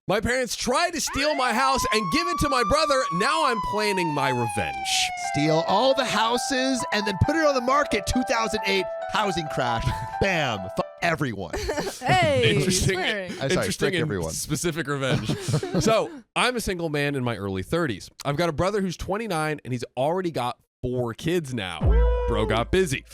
My parents tried to steal my house and give it to my brother. Now I'm planning my revenge. Steal all the houses and then put it on the market. 2008 housing crash. Bam. Everyone. Hey, Interesting. swearing. Interesting and everyone. specific revenge. So I'm a single man in my early 30s. I've got a brother who's 29 and he's already got 4 kids now. Bro got busy.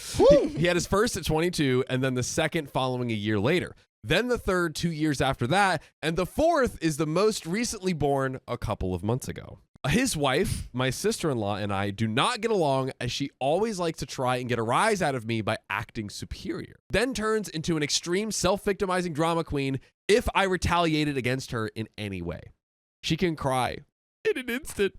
He had his first at 22 and then the second following a year later. Then the third 2 years after that. And the fourth is the most recently born a couple of months ago. His wife, my sister-in-law, and I do not get along as she always likes to try and get a rise out of me by acting superior. Then turns into an extreme self-victimizing drama queen if I retaliated against her in any way. She can cry in an instant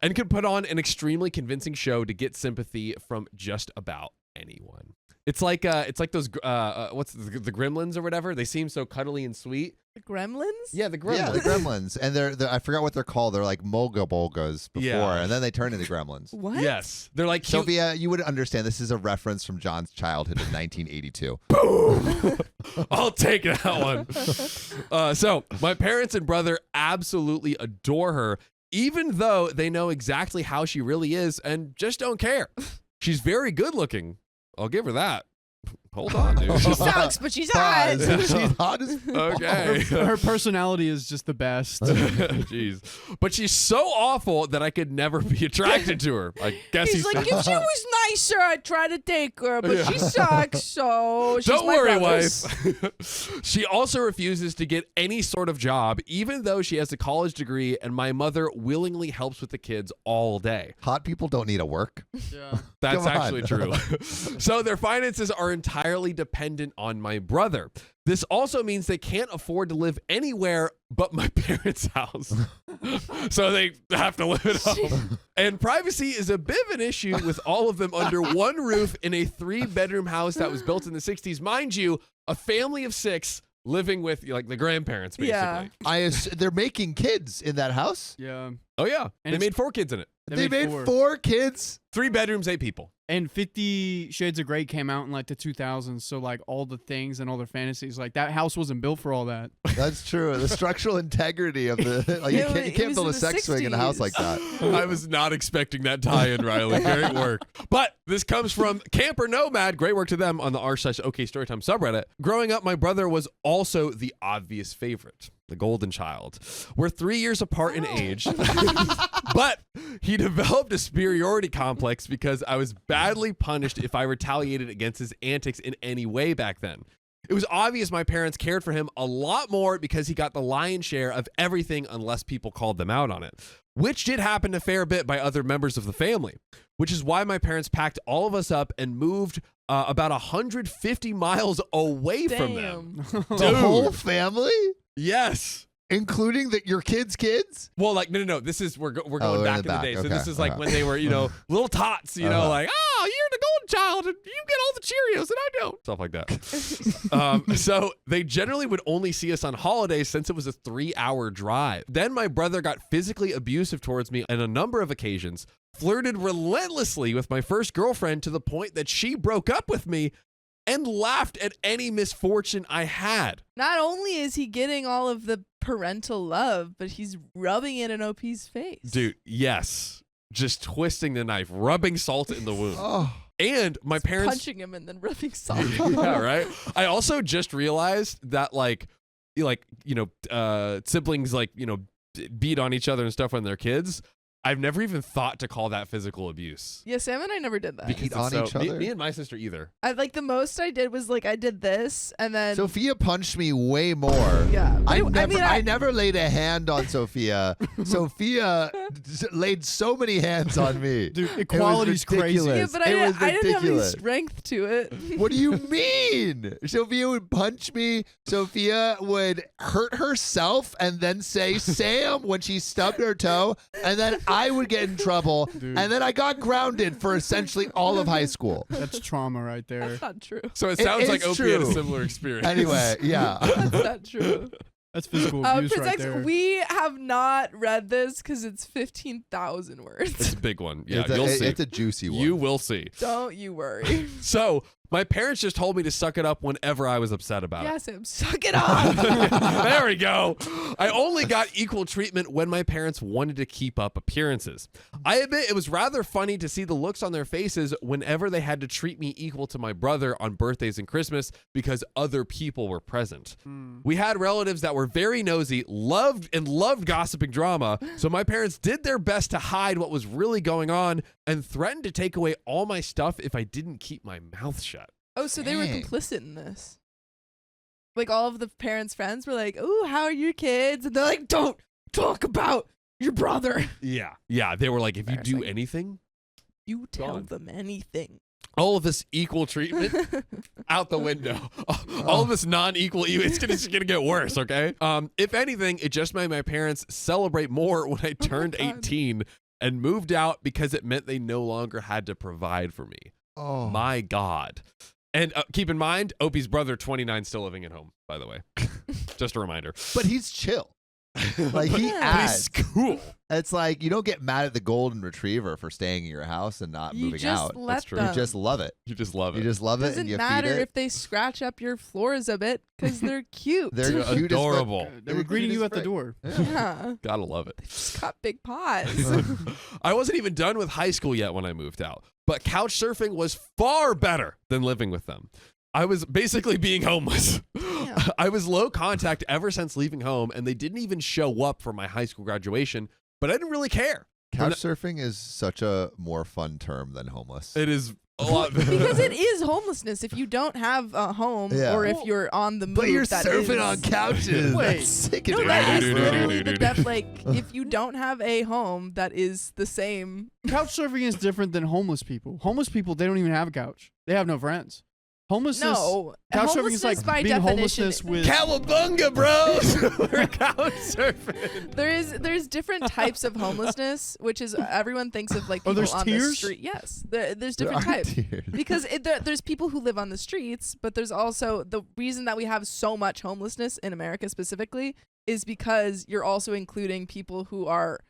and can put on an extremely convincing show to get sympathy from just about anyone. It's like those what's the Gremlins or whatever. They seem so cuddly and sweet. The Gremlins? Yeah, the Gremlins. Yeah, the Gremlins. And they're I forgot what they're called. They're like Moga Bolgas before, and then they turn into Gremlins. What? Yes. They're like cute. Sophia, you would understand this is a reference from John's childhood in 1982. Boom! I'll take that one. So my parents and brother absolutely adore her, even though they know exactly how she really is and just don't care. She's very good looking. I'll give her that. Hold on, dude. She sucks, but she's hot. She's hot as Okay. Her personality is just the best. Jeez. But she's so awful that I could never be attracted to her. I guess He's like, if she was nicer, I'd try to take her, but she sucks, so she's Don't my worry, brother's. wife. She also refuses to get any sort of job, even though she has a college degree, and my mother willingly helps with the kids all day. hot people don't need to work. Yeah. That's Come on. actually true. So their finances are entirely dependent on my brother. This also means they can't afford to live anywhere but my parents' house. So they have to live at home. And privacy is a bit of an issue with all of them under one roof in a 3-bedroom house that was built in the 60s. Mind you, a family of 6 living with like the grandparents, basically. Yeah. They're making kids in that house. Yeah. Oh, yeah. And They it's- made 4 kids in it. They made 4 kids. 3 bedrooms, 8 people. And 50 Shades of Grey came out in like the 2000s, so like all the things and all their fantasies, like that house wasn't built for all that. That's true. The structural integrity of the like you It can't was build a in the sex swing in a house 60s. like that. I was not expecting that tie-in, Riley. Great work. But this comes from Camper Nomad. Great work to them on the r/OK Storytime subreddit. Growing up, my brother was also the obvious favorite, the golden child. We're 3 years apart in age, but he developed a superiority complex because I was badly punished if I retaliated against his antics in any way back then. It was obvious my parents cared for him a lot more because he got the lion's share of everything unless people called them out on it, which did happen a fair bit by other members of the family, which is why my parents packed all of us up and moved about 150 miles away from them. The whole family, Yes. including your kids' kids. Well, like, no. This is, we're going in back the in the back. day. So Okay. this is like when they were, little tots, like, oh, you're the golden child and you get all the Cheerios and I don't. Stuff like that. So they generally would only see us on holidays since it was a 3-hour drive. Then my brother got physically abusive towards me on a number of occasions, flirted relentlessly with my first girlfriend to the point that she broke up with me and laughed at any misfortune I had. Not only is he getting all of the parental love, but he's rubbing it in OP's face. Dude, yes. Just twisting the knife, rubbing salt in the wound. Oh, And my parents punching him and then rubbing salt. yeah, right. I also just realized that siblings beat on each other and stuff when they're kids. I've never even thought to call that physical abuse. Yeah, Sam and I never did that. Because Beat it's on each other? Me and my sister either. I like the most I did was like I did this and then Sophia punched me way more. yeah. But I never laid a hand on Sophia. Sophia laid so many hands on me. Dude, equality's crazy. yeah, ridiculous. but It was I didn't have any ridiculous. strength to it. What do you mean? Sophia would punch me. Sophia would hurt herself and then say Sam when she stubbed her toe. And then I would get in trouble. Dude. And then I got grounded for essentially all of high school. That's trauma right there. That's not true. So it sounds like is Opie had a true. similar experience. Anyway, yeah. That's not true. That's physical abuse Prince right X, there. we have not read this because it's 15,000 it's words. a big one. Yeah, it's you'll see. It's a juicy one. You will see. Don't you worry. So My parents just told me to suck it up whenever I was upset about it. Yeah, Sam, suck it up. There we go. I only got equal treatment when my parents wanted to keep up appearances. I admit it was rather funny to see the looks on their faces whenever they had to treat me equal to my brother on birthdays and Christmas because other people were present. We had relatives that were very nosy, loved gossiping drama, so my parents did their best to hide what was really going on and threatened to take away all my stuff if I didn't keep my mouth shut. Oh, so they were Dang. complicit in this. Like all of the parents' friends were like, "Ooh, how are your kids?" And they're like, "Don't talk about your brother. Yeah. Yeah, they were like, if you do Embarrassing. anything, You tell Gone. them anything." all of this equal treatment out the window. All of this non-equal, it's gonna get worse, okay? If anything, it just made my parents celebrate more when I turned God. 18 and moved out because it meant they no longer had to provide for me. Oh. My God. And keep in mind, Opie's brother, 29, still living at home, by the way. Just a reminder. But he's chill. Like he Yeah. But he's adds. cool. It's like you don't get mad at the golden retriever for staying in your house and not You moving just out. let true. them. You just love it. You just love it. You just love it Doesn't and you matter feed it. if they scratch up your floors a bit because they're cute. They're They're cute as fuck. adorable. They were greeting you at the door. Yeah. Gotta love it. They've just got big paws. I wasn't even done with high school yet when I moved out, but couch surfing was far better than living with them. I was basically being homeless. Yeah. I was low contact ever since leaving home, and they didn't even show up for my high school graduation, but I didn't really care. Couch surfing is such a more fun term than homeless. It is a lot. Because it is homelessness if you don't have a home Yeah. or if you're on the move. But you're that surfing is- on couches. Wait. That's sick No, and that is twisted. literally the def. Like, if you don't have a home, that is the same. Couch surfing is different than homeless people. Homeless people, they don't even have a couch. They have no friends. Homelessness. No, Couch surfing is homelessness like by being definition. homelessness with. Cowabunga, bros! We're couch surfing. There's different types of homelessness, which is everyone thinks of like Oh, people there's on the tiers? street. Yes, there's There different are types. tears. Because there's people who live on the streets, but there's also the reason that we have so much homelessness in America specifically is because you're also including people who are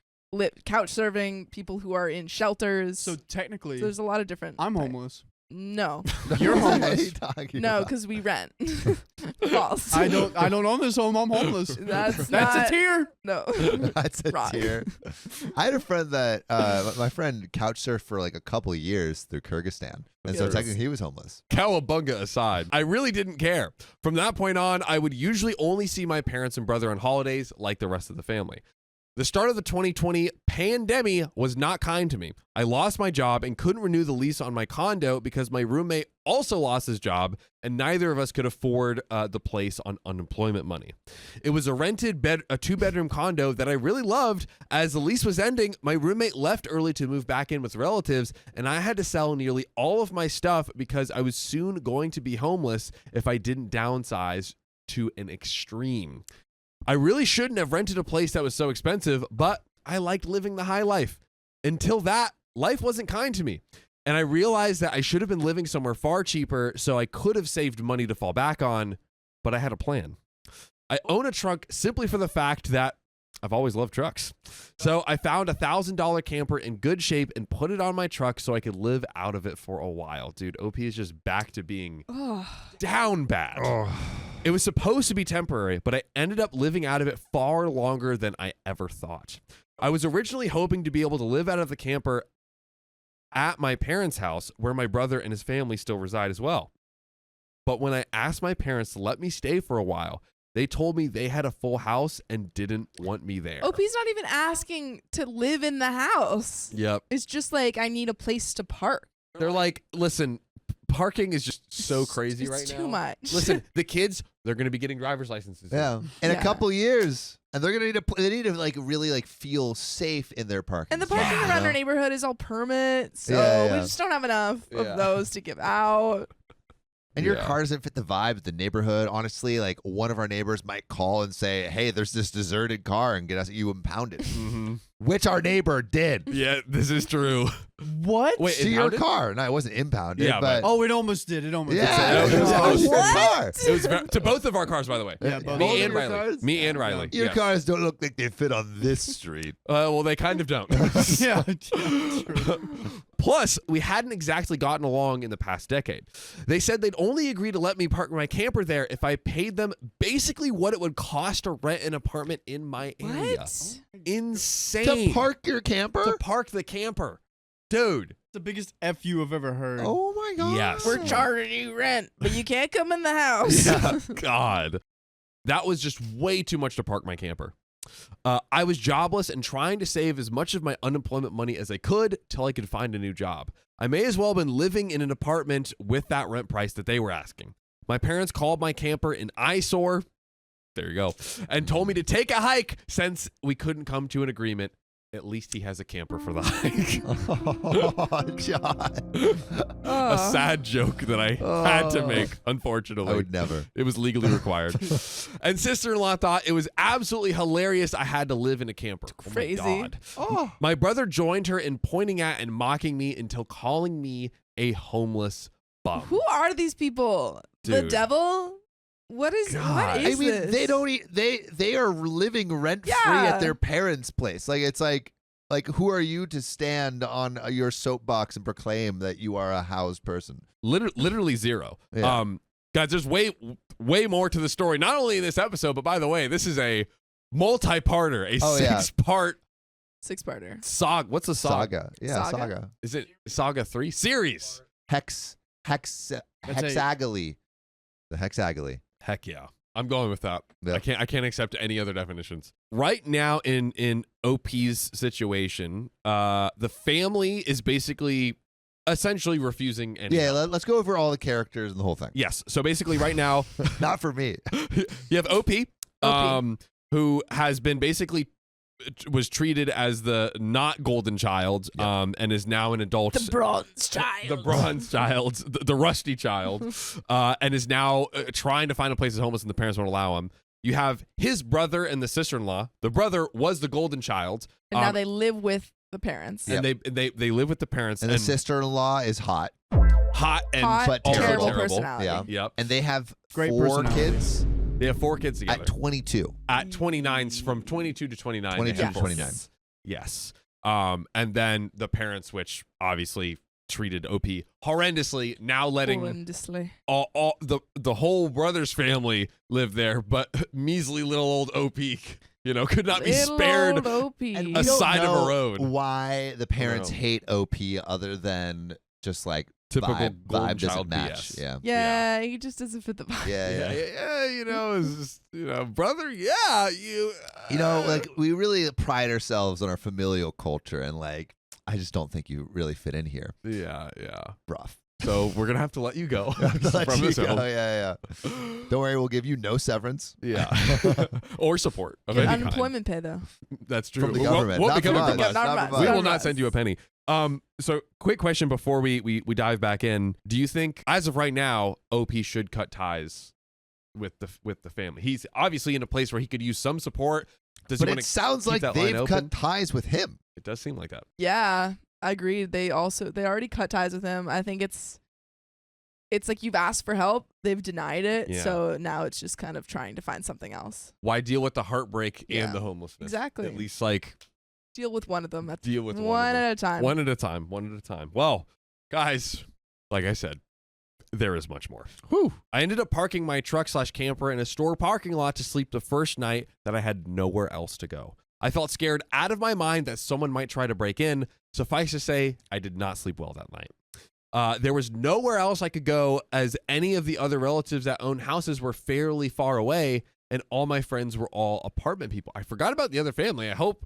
couch serving, people who are in shelters. So technically, So there's a lot of different. I'm types. homeless. No, You're What are homeless. you talking no, about? because we rent. False. I don't own this home. I'm homeless. That's That's not, a tier. No. That's a Right. tier. I had a friend that my friend couch surfed for like a couple of years through Kyrgyzstan, and so Yes. technically he was homeless. Cowabunga aside, I really didn't care. From that point on, I would usually only see my parents and brother on holidays like the rest of the family. The start of the 2020 pandemic was not kind to me. I lost my job and couldn't renew the lease on my condo because my roommate also lost his job and neither of us could afford the place on unemployment money. It was a rented a 2-bedroom condo that I really loved. As the lease was ending, my roommate left early to move back in with relatives, and I had to sell nearly all of my stuff because I was soon going to be homeless if I didn't downsize to an extreme. I really shouldn't have rented a place that was so expensive, but I liked living the high life. Until that, life wasn't kind to me. And I realized that I should have been living somewhere far cheaper so I could have saved money to fall back on, but I had a plan. I own a truck simply for the fact that I've always loved trucks. So I found a $1,000 camper in good shape and put it on my truck so I could live out of it for a while. Dude, OP is just back to being Oh, down bad. It was supposed to be temporary, but I ended up living out of it far longer than I ever thought. I was originally hoping to be able to live out of the camper at my parents' house, where my brother and his family still reside as well. But when I asked my parents to let me stay for a while, they told me they had a full house and didn't want me there. OP's not even asking to live in the house. Yep. It's just like, I need a place to park. They're like, listen, parking is just so crazy It's right now. too much. Listen, the kids, they're going to be getting driver's licenses. soon. Yeah, in a Yeah. couple years, and they're gonna need to. They need to like really like feel safe in their parking. And the parking spot, you around know? our neighborhood is all permits, so Yeah, we yeah. just don't have enough Yeah. of those to give out. And your Yeah. car doesn't fit the vibe of the neighborhood. Honestly, like one of our neighbors might call and say, "Hey, there's this deserted car," and get us you impounded, Mhm. which our neighbor did. Yeah, this is true. What? Wait, To your impounded? car. No, it wasn't impounded. Yeah, but Oh, it almost did. It almost yeah, did. it was to your What? car. It was to both of our cars, by the way. Yeah, both. Me Both of and your Riley. cars? Me and Riley. Your Yes. cars don't look like they fit on this street. Well, they kind of don't. Yeah. True. Plus, we hadn't exactly gotten along in the past decade. They said they'd only agree to let me park my camper there if I paid them basically what it would cost to rent an apartment in my area. What? Insane. To park your camper? To park the camper. Dude. The biggest F you have ever heard. Oh my god. Yes. We're charging you rent, but you can't come in the house. Yeah, God. That was just way too much to park my camper. I was jobless and trying to save as much of my unemployment money as I could till I could find a new job. I may as well have been living in an apartment with that rent price that they were asking. My parents called my camper an eyesore. There you go. And told me to take a hike since we couldn't come to an agreement. At least he has a camper for the hike. Oh, John. A sad joke that I had to make, unfortunately. I would never. It was legally required. And sister-in-law thought it was absolutely hilarious I had to live in a camper. Crazy. Oh my God. Oh. My brother joined her in pointing at and mocking me until calling me a homeless bum. Who are these people? The Dude. devil? What is? God. What I is mean, this? they don't. They are living rent free Yeah. at their parents' place. Like it's like who are you to stand on your soapbox and proclaim that you are a housed person? Literally zero. Yeah. Guys, there's way more to the story. Not only in this episode, but by the way, this is a multi-parter, a Oh, yeah. 6-part Six-parter. saga. What's a saga? Saga. Yeah, Saga? saga. Is it Saga 3? Series. Hexagally. The hexagally. Heck yeah. I'm going with that. Yeah. I can't accept any other definitions. Right now in OP's situation, the family is basically essentially refusing any Yeah, help. let's go over all the characters and the whole thing. Yes. So basically right now Not for me. you have OP, who has been basically was treated as the not golden child, and is now an adult. The bronze child. The bronze child, the rusty child, and is now trying to find a place as homeless, and the parents won't allow him. You have his brother and the sister-in-law. The brother was the golden child, And now they live with the parents. and they live with the parents, And the sister-in-law is hot. hot and Hot, but also terrible terrible. personality. Yeah. Yep, And they have Great 4 personality. kids they have 4 kids together at 22. at 29, from 22 to 29. 22 they have to 4 29. kids. Yes, and then the parents, which obviously treated OP horrendously, now letting Horrendously. all the whole brothers family live there, but measly little old OP, could not be Little spared old OP. And we a don't side of a know road. Why the parents No. hate OP other than just like Typical vibe golden doesn't child match. BS. Yeah. Yeah, he just doesn't fit the vibe. Yeah. It's just, brother, yeah, you Like we really pride ourselves on our familial culture, and like I just don't think you really fit in here. yeah. Rough. So we're gonna have to let you go Let from you this go. home. Yeah. Don't worry, we'll give you no severance. Yeah, or support of Get any kind. unemployment pay though. That's true. From the Won't- government. won't be Not from coming from us. us. Not Not from from us. We us. will not send you a penny. So quick question before we dive back in. Do you think, as of right now, OP should cut ties with the family? He's obviously in a place where he could use some support. Does But he it want to sounds keep like that line they've open? cut ties with him. It does seem like that. Yeah, I agree. They already cut ties with him. I think it's like you've asked for help, they've denied it, Yeah. so now it's just kind of trying to find something else. Why deal with the heartbreak Yeah. and the homelessness? Exactly. At least Deal with one of them at deal with one at a time. One at a time. One at a time. Well, guys, like I said, there is much more. Whew. I ended up parking my truck/camper in a store parking lot to sleep the first night that I had nowhere else to go. I felt scared out of my mind that someone might try to break in. Suffice to say, I did not sleep well that night. There was nowhere else I could go, as any of the other relatives that owned houses were fairly far away, and all my friends were all apartment people. I forgot about the other family. I hope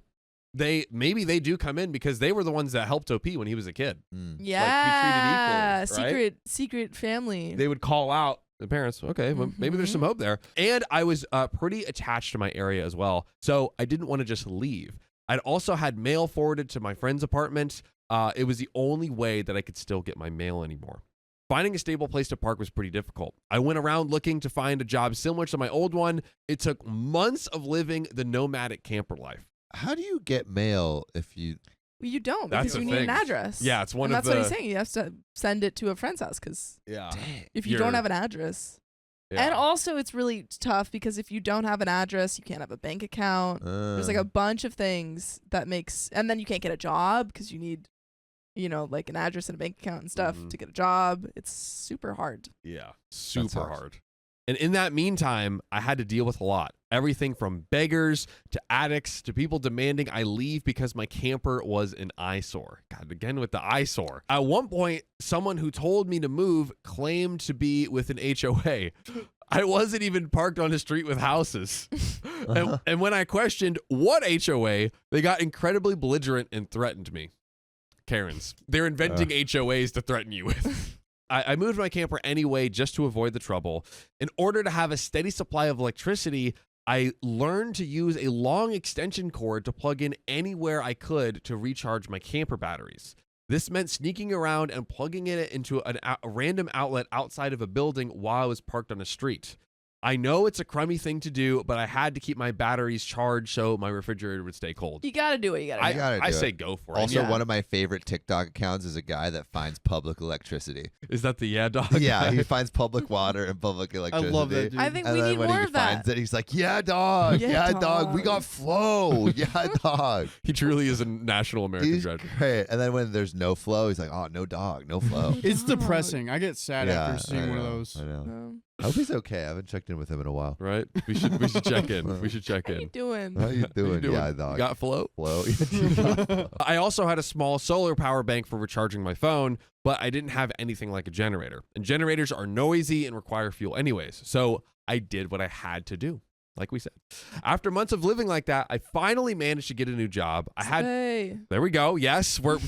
maybe they do come in, because they were the ones that helped OP when he was a kid. Yeah, treated equally, right? secret family. They would call out the parents. Okay, well, maybe there's some hope there. And I was pretty attached to my area as well, so I didn't want to just leave. I'd also had mail forwarded to my friend's apartment. It was the only way that I could still get my mail anymore. Finding a stable place to park was pretty difficult. I went around looking to find a job similar to my old one. It took months of living the nomadic camper life. How do you get mail if you Well, you don't That's because the you need an thing. address. Yeah, it's one and of that's what the- he's saying. You have to send it to a friend's house because Yeah. if you You're- don't have an address. Yeah. And also, it's really tough because if you don't have an address, you can't have a bank account. There's like a bunch of things that makes, and then you can't get a job because you need, like an address and a bank account and stuff Mhm. to get a job. It's super hard. Yeah, super sucks. hard. And in that meantime, I had to deal with a lot. Everything from beggars to addicts to people demanding I leave because my camper was an eyesore. God, again with the eyesore. At one point, someone who told me to move claimed to be with an HOA. I wasn't even parked on a street with houses. And when I questioned what HOA, they got incredibly belligerent and threatened me. Karens. They're inventing HOAs to threaten you with. I moved my camper anyway just to avoid the trouble. In order to have a steady supply of electricity, I learned to use a long extension cord to plug in anywhere I could to recharge my camper batteries. This meant sneaking around and plugging it into a random outlet outside of a building while I was parked on a street. I know it's a crummy thing to do, but I had to keep my batteries charged so my refrigerator would stay cold. You got to do what you got to do. gotta I do say it. go for it. Also, Yeah. one of my favorite TikTok accounts is a guy that finds public electricity. Is that the yeah dog? Yeah, guy? he finds public water and public I electricity. love that dude. I think And we then need when more he of that. finds it, he's like, "Yeah, dog. Yeah, Yeah, dog. We dog." got flow. Yeah, dog." He truly is a national American He's treasure. great. And then when there's no flow, he's like, "Oh, no dog, no flow." It's depressing. I get sad Yeah, after seeing I one of know, those. I know. Um, I hope he's okay. I haven't checked in with him in a while. Right? We should check in. We should check how you in. doing? How you doing? doing? Yeah, You dog. got flow? flow. I also had a small solar power bank for recharging my phone, but I didn't have anything like a generator. And generators are noisy and require fuel anyways. So I did what I had to do, like we said. After months of living like that, I finally managed to get a new job. Slay. There we go. Yes, we're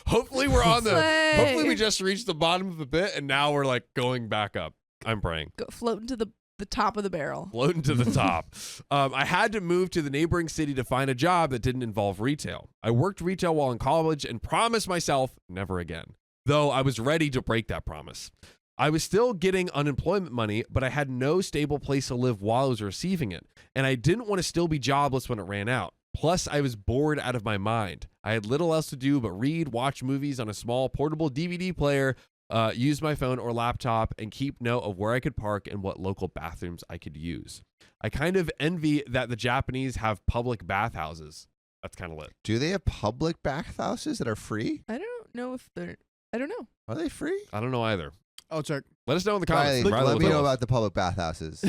hopefully we're on the Slay. hopefully we just reached the bottom of the pit and now we're like going back up. I'm praying. Go floating to the top of the barrel. Floating to the top. I had to move to the neighboring city to find a job that didn't involve retail. I worked retail while in college and promised myself never again, though I was ready to break that promise. I was still getting unemployment money, but I had no stable place to live while I was receiving it, and I didn't want to still be jobless when it ran out. Plus, I was bored out of my mind. I had little else to do but read, watch movies on a small portable DVD player, use my phone or laptop, and keep note of where I could park and what local bathrooms I could use. I kind of envy that the Japanese have public bathhouses. That's kind of lit. Do they have public bathhouses that are free? I don't know if they're. I don't know. Are they free? I don't know either. I'll check. Let us know in the Riley, comments. Riley let will me tell know us. about the public bathhouses.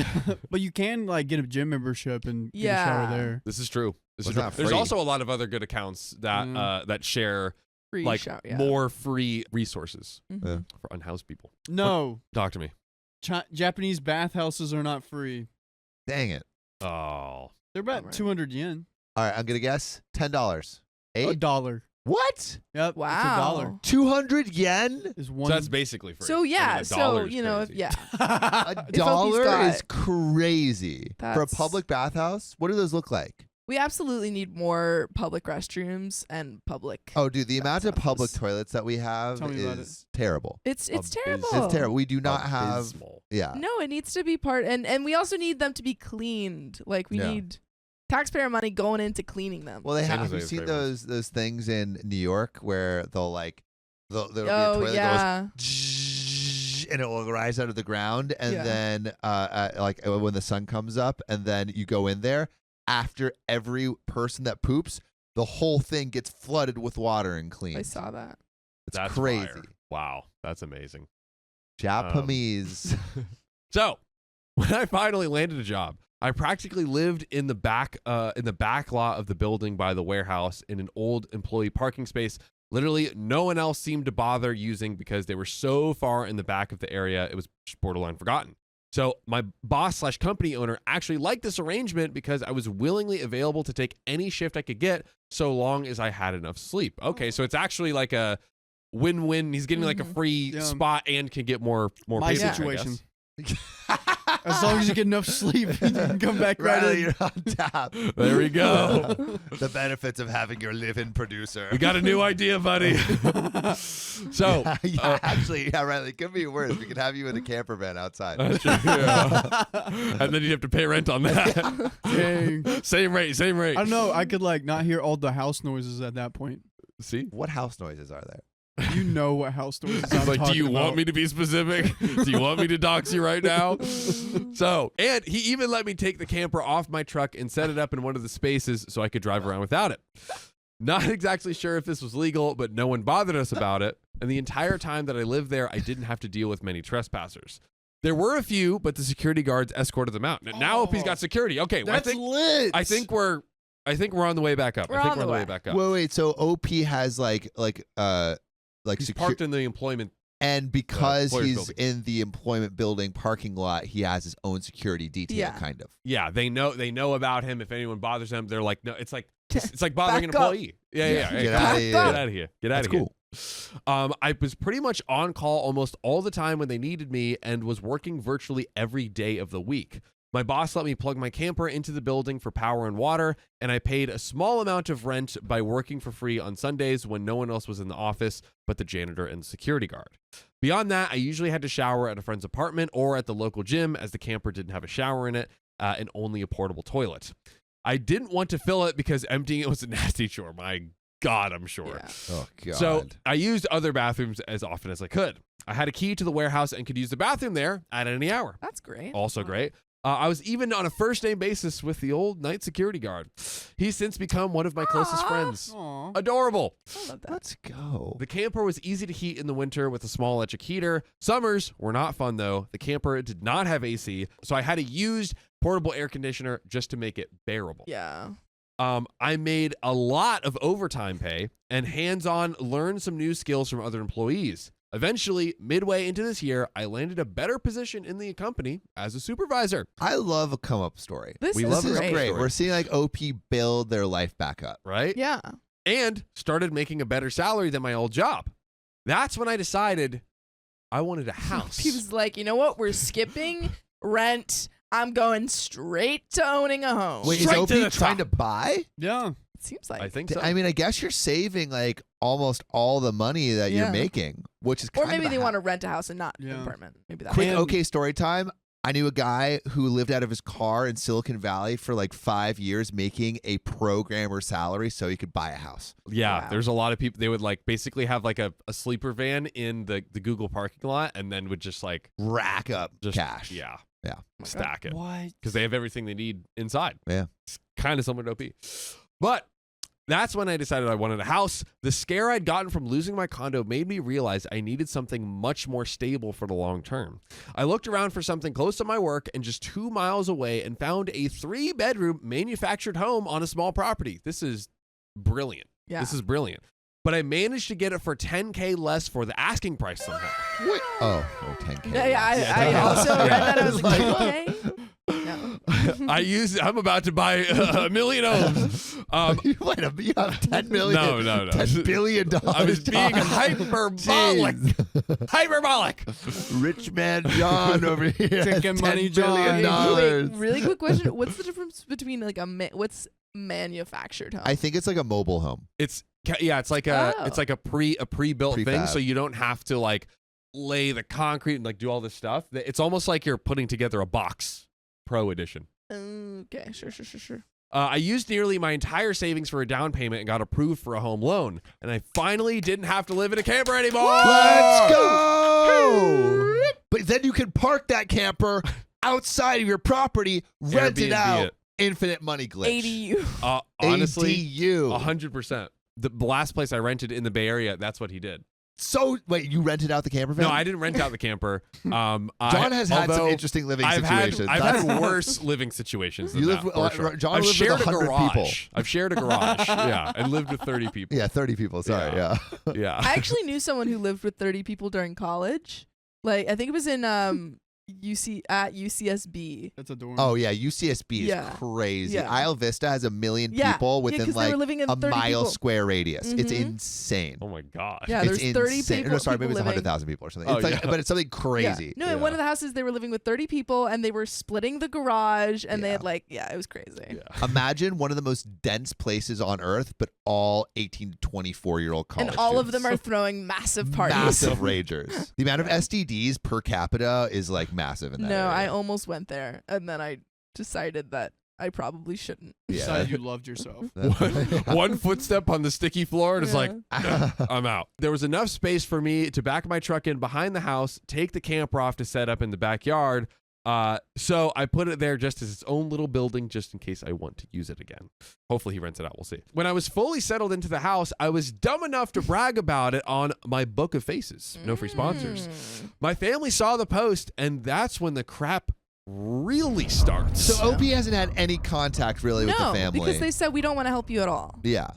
But you can like get a gym membership and get a shower Yeah. there. This is true. This Well, is it's true. not There's free. also a lot of other good accounts that Mm. that share Free like shower, yeah. more free resources Mhm. Yeah. for unhoused people. No, Talk to me. Japanese bathhouses are not free. Dang it. Oh, They're about Alright. 200 yen. All right, I'm going to guess $10. A $8? dollar. What? Yep. It's Wow. a dollar. 200 yen? Is so one. that's basically free. So yeah, I mean, so $1 is if, crazy. yeah, A he's dollar got- is crazy. For a That's- public bathhouse? What do those look like? we absolutely need more public restrooms and public. Oh, dude, the amount of public Bathhouses. toilets that we have Tell me about is terrible. It's terrible. It's terrible. We do not have. Abysmal. Yeah. No, it needs to be part, and we also need them to be cleaned. Like we Yeah. need taxpayer money going into cleaning them. Well, they San have. Jose Have you is seen great those things in New York where they'll there'll be a oh toilet that yeah, goes and it will rise out of the ground, and Yeah. then when the sun comes up, and then you go in there after every person that poops, the whole thing gets flooded with water and cleaned. I saw that. It's That's crazy. fire. Wow, that's amazing. Japanese. So, when I finally landed a job, I practically lived in the back lot of the building by the warehouse in an old employee parking space. Literally, no one else seemed to bother using because they were so far in the back of the area, it was just borderline forgotten. So my boss/company owner actually liked this arrangement because I was willingly available to take any shift I could get so long as I had enough sleep. Okay, so it's actually like a win-win. He's getting like a Mhm. free Yeah. spot and can get more My payback, I situation. guess. As long as you get enough sleep, you can come back right Riley, in. you're on top. There we go. The benefits of having your live-in producer. We got a new idea, buddy. So, Actually, yeah, Riley, it could be worse. We could have you in a camper van outside. yeah. And then you'd have to pay rent on that. Dang. Same rate. I don't know. I could like not hear all the house noises at that point. See? What house noises are there? You know what house noises It's I'm like, do talking you want about. me to be specific? Do you want me to dox you right now? So, and he even let me take the camper off my truck and set it up in one of the spaces so I could drive around without it. Not exactly sure if this was legal, but no one bothered us about it. And the entire time that I lived there, I didn't have to deal with many trespassers. There were a few, but the security guards escorted them out. Now OP's got security. Okay, well, That's lit. I think we're on the way back up. We're I think on we're the on the way way. back up. Wait. So OP has like He's parked in the employment. and because employer's he's building. in the employment building parking lot, he has his own security detail, Yeah. kind of. Yeah, they know about him. If anyone bothers him, they're like, no, it's like bothering an Back up. employee. Yeah. Hey, Get come out on, of here. Get out of here. Get out That's of here. cool. I was pretty much on call almost all the time when they needed me and was working virtually every day of the week. My boss let me plug my camper into the building for power and water, and I paid a small amount of rent by working for free on Sundays when no one else was in the office but the janitor and the security guard. Beyond that, I usually had to shower at a friend's apartment or at the local gym as the camper didn't have a shower in it and only a portable toilet. I didn't want to fill it because emptying it was a nasty chore. My God, I'm sure. Yeah. Oh god. So I used other bathrooms as often as I could. I had a key to the warehouse and could use the bathroom there at any hour. That's great. Also great. I was even on a first name basis with the old night security guard. He's since become one of my closest Aw. friends. Aw. Adorable. I love that. let's go. The camper was easy to heat in the winter with a small electric heater. Summers were not fun though. The camper did not have AC, so I had a used portable air conditioner just to make it bearable. Yeah. I made a lot of overtime pay and hands-on learned some new skills from other employees. Eventually, midway into this year, I landed a better position in the company as a supervisor. I love a come up story. This We is love This is great. great. Story. We're seeing like OP build their life back up. Right? Yeah. And started making a better salary than my old job. That's when I decided I wanted a house. He was like, you know what? We're skipping rent. I'm going straight to owning a home. Wait, Straight is OP to the trying top. to buy? Yeah. It seems like. I think so. I mean, I guess you're saving like almost all the money that you're Yeah. making, which is Or kind maybe of they a want to rent a house and not an Yeah. apartment. Maybe that. quick. And- Okay, story time. I knew a guy who lived out of his car in Silicon Valley for like 5 years, making a programmer salary so he could buy a house. Yeah, Wow. there's a lot of people. They would like basically have like a sleeper van in the Google parking lot and then would just like Rack up just cash. Yeah. Yeah. Stack it. What? Because they have everything they need inside. Yeah. It's kind of similar to OP. But that's when I decided I wanted a house. The scare I'd gotten from losing my condo made me realize I needed something much more stable for the long term. I looked around for something close to my work and just 2 miles away and found a 3-bedroom manufactured home on a small property. This is brilliant. Yeah. This is brilliant. But I managed to get it for $10K less for the asking price somehow. Wait. Oh, 10K. Yeah, I Yeah. also read that. I was like, Like- okay. No. I'm about to buy a million homes. Wait a minute, you have 10 million. No. $10 billion. I was being John. hyperbolic. Jeez. Hyperbolic. Rich man John over here. has Chicken money $10 John. billion dollars. Wait, really quick question. What's the difference between like what's manufactured home? I think it's like a mobile home. It's like a pre-built thing, Prefab. so you don't have to like lay the concrete and like do all this stuff. It's almost like you're putting together a box. Pro edition. Okay, sure. I used nearly my entire savings for a down payment and got approved for a home loan, and I finally didn't have to live in a camper anymore. Let's go! But then you can park that camper outside of your property, rent it Airbnb out. it. Infinite money glitch. ADU. Honestly, ADU. 100%. The last place I rented in the Bay Area, that's what he did. So, wait, you rented out the camper van? No, I didn't rent out the camper. John has had some interesting living situations. I've That's- had worse living situations than You that, live for with- sure. John I've lived with shared a 100 garage. people. I've shared a garage, yeah, and lived with 30 people. Yeah, 30 people. Sorry, yeah. Yeah. I actually knew someone who lived with 30 people during college. Like I think it was in UCSB. That's a dorm. Oh, yeah, UCSB is Yeah. crazy. Yeah. Isle Vista has 1 million Yeah. people Yeah, within 'cause they like were living in a 30 mile people. square radius. It's Mhm. insane. Oh my gosh. Yeah, It's there's 30 insane. people. No, sorry, maybe it's people living. 100,000 people or something. Oh, It's like, yeah. but it's something Yeah. crazy. No, in one of the houses they were living with 30 people and they were splitting the garage and they Yeah. had like it was crazy. Yeah. Imagine one of the most dense places on earth, but all 18 to 24-year-old college And all of them students. are throwing massive parties. Massive ragers. The amount of STDs per capita is like massive in that No, area. I almost went there and then I decided that I probably shouldn't. Decided you loved yourself. One footstep on the sticky floor, and it's like, Yeah. I'm out. There was enough space for me to back my truck in behind the house, take the camper off to set up in the backyard. So I put it there just as its own little building, just in case I want to use it again. Hopefully he rents it out. We'll see. When I was fully settled into the house, I was dumb enough to brag about it on my book of faces. No free sponsors. My family saw the post, and that's when the crap really starts. So OP hasn't had any contact really with the family. Because they said we don't want to help you at all. Yeah.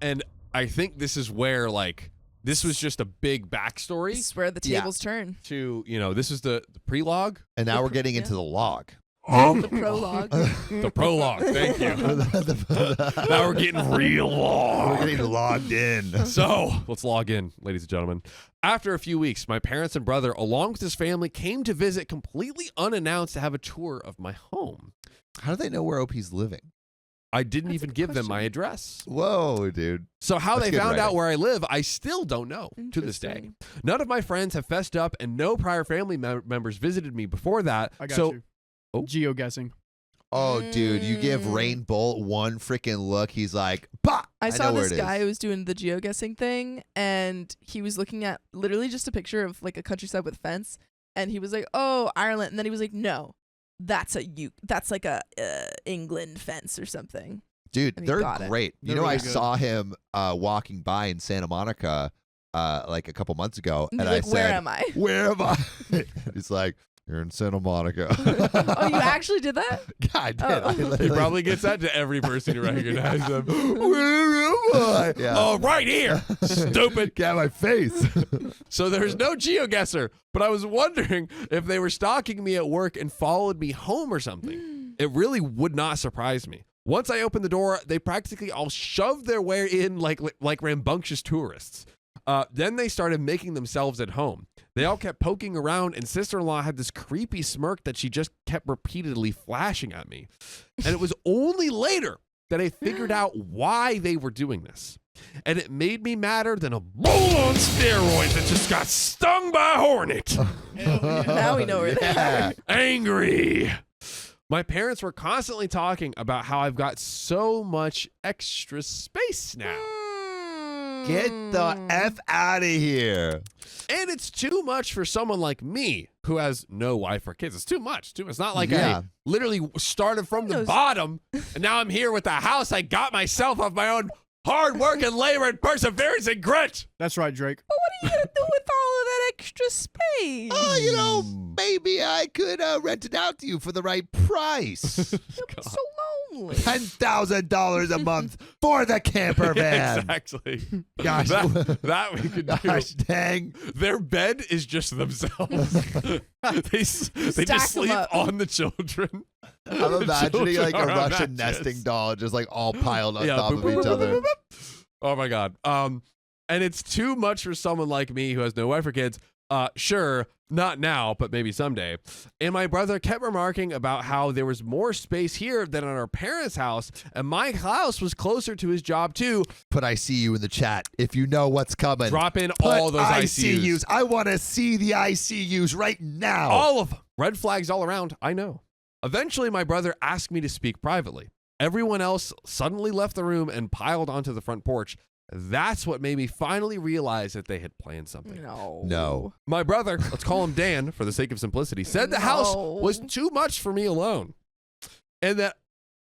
And I think this is where, like, this was just a big backstory. This is where the tables turn. To, this is the pre-log. And now we're getting into the log. The prologue. The prologue. Thank you. Now we're getting real log. We're getting logged in. So let's log in, ladies and gentlemen. After a few weeks, my parents and brother, along with his family, came to visit completely unannounced to have a tour of my home. How do they know where OP's living? I didn't That's a even good give them my question. address. Whoa, dude. So how That's they good found out writing. where I live, I still don't know to this day. Interesting. None of my friends have fessed up, and no prior family members visited me before that. I got so you. Oh. Geoguessing. Oh, dude, you give Rain Bolt one freaking look. He's like, bah! I saw know where this it is. guy who was doing the geoguessing thing, and he was looking at literally just a picture of like a countryside with a fence, and he was like, "Oh, Ireland," and then he was like, "No, that's like a England fence or something." Dude, And he they're got it. great. You They're know, really I good. saw him walking by in Santa Monica like a couple months ago, And and he's I like, "Where said, am I?" "Where am I?" He's like, "You're in Santa Monica." Oh, you actually did that? Yeah, I did. Oh. I he literally- probably gets that to every person who recognizes him. Where am I? Yeah. Oh, right here. Stupid. Get out of my face. So there's no geoguesser, but I was wondering if they were stalking me at work and followed me home or something. It really would not surprise me. Once I opened the door, they practically all shoved their way in like rambunctious tourists. Then they started making themselves at home. They all kept poking around, and sister-in-law had this creepy smirk that she just kept repeatedly flashing at me. And it was only later that I figured out why they were doing this. And it made me madder than a bull on steroids that just got stung by a hornet. Now we know where they Yeah. Angry. My parents were constantly talking about how I've got so much extra space now. Get the F out of here. And it's too much for someone like me who has no wife or kids. It's too much. It's not like Yeah. I literally started from the Those- bottom and now I'm here with the house I got myself of my own hard work and labor and perseverance and grit. That's right, Drake. But what are you gonna do with all of that extra space? Oh, you know, maybe I could rent it out to you for the right price. You'll be so lonely. $10,000 a month for the camper van. Exactly. Gosh. that we could do. Gosh dang. Their bed is just themselves. they Stack just 'em sleep up. on the children. I'm imagining like a Children are Russian matches. nesting doll just like all piled on top boop, of boop, each boop, other. boop, boop, boop. Oh my God. And it's too much for someone like me who has no wife or kids. Sure, not now, but maybe someday. And my brother kept remarking about how there was more space here than at our parents' house, and my house was closer to his job too. Put I see you in the chat if you know what's coming. Drop in Put all those ICUs. I want to see the ICUs right now. All of them. Red flags all around. I know. Eventually, my brother asked me to speak privately. Everyone else suddenly left the room and piled onto the front porch. That's what made me finally realize that they had planned something. No. My brother, let's call him Dan for the sake of simplicity, said the house was too much for me alone and that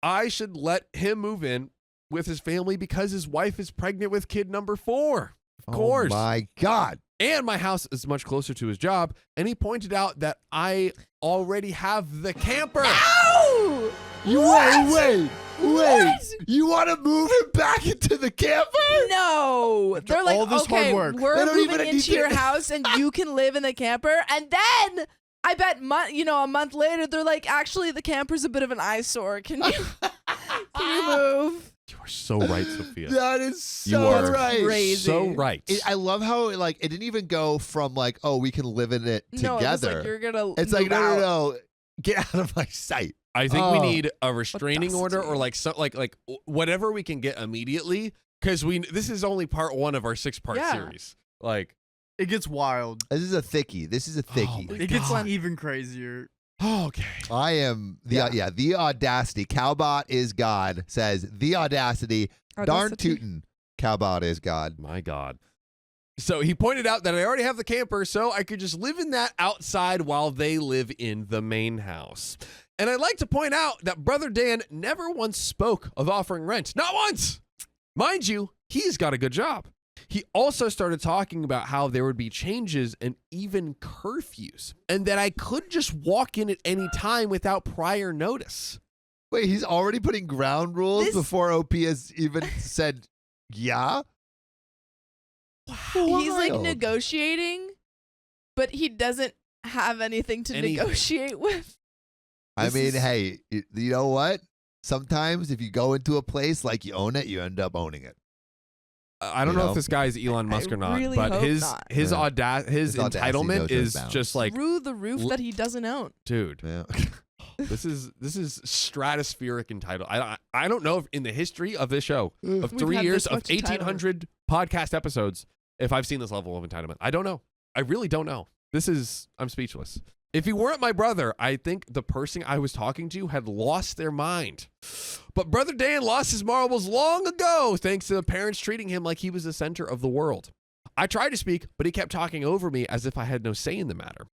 I should let him move in with his family because his wife is pregnant with kid number 4. Of course. Oh my God. And my house is much closer to his job. And he pointed out that I already have the camper. Ow! Wait. What? You want to move him back into the camper? No, they're like, all this hard okay, work. we're They don't moving even need into to- your house, and you can live in the camper. And then I bet, a month later, they're like, actually, the camper's a bit of an eyesore. Can you move? You are so right, Sophia. That is You so are right. crazy. So right. I love how it didn't even go from like, oh, we can live in it No, it's together. like you're gonna. It's like, move no, out. no, get out of my sight. I think we Oh. need a restraining order or Audacity. like whatever we can get immediately because this is only part 1 of our 6-part Yeah. series. Like, It gets wild. This is a thickie. This is a thickie. my It gets God. even crazier. Okay. I am the audacity. Cowbot is God says the audacity. Darn tootin'. Cowbot is God. My God. So he pointed out that I already have the camper, so I could just live in that outside while they live in the main house. And I'd like to point out that Brother Dan never once spoke of offering rent. Not once! Mind you, he's got a good job. He also started talking about how there would be changes and even curfews, and that I could just walk in at any time without prior notice. Wait, he's already putting ground rules before OP has even said yeah? He's like Wild. negotiating, but he doesn't have anything to negotiate with. I mean, hey, you know what? Sometimes if you go into a place like you own it, you end up owning it. I don't know if this guy's Elon Musk or not, really but hope his not. his audacity entitlement knows is no bounds. just like Through the roof that he doesn't own. dude. Yeah. This is stratospheric entitlement. I don't know if in the history of this show of We've 3 had years this of much entitlement. 1,800 podcast episodes if I've seen this level of entitlement. I don't know. I really don't know. I'm speechless. If he weren't my brother, I think the person I was talking to had lost their mind. But Brother Dan lost his marbles long ago thanks to the parents treating him like he was the center of the world. I tried to speak, but he kept talking over me as if I had no say in the matter.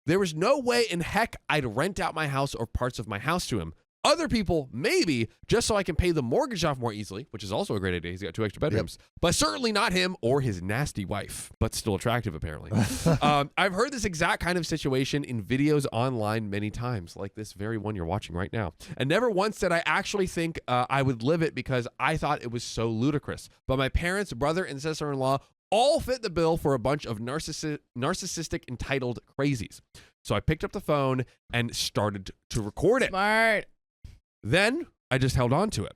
There was no way in heck I'd rent out my house or parts of my house to him. Other people, maybe, just so I can pay the mortgage off more easily, which is also a great idea. He's got 2 extra bedrooms, but certainly not him or his nasty wife, but still attractive, apparently. I've heard this exact kind of situation in videos online many times, like this very one you're watching right now. And never once did I actually think I would live it because I thought it was so ludicrous. But my parents, brother, and sister-in-law all fit the bill for a bunch of narcissistic, entitled crazies. So I picked up the phone and started to record it. Smart. Then I just held on to it.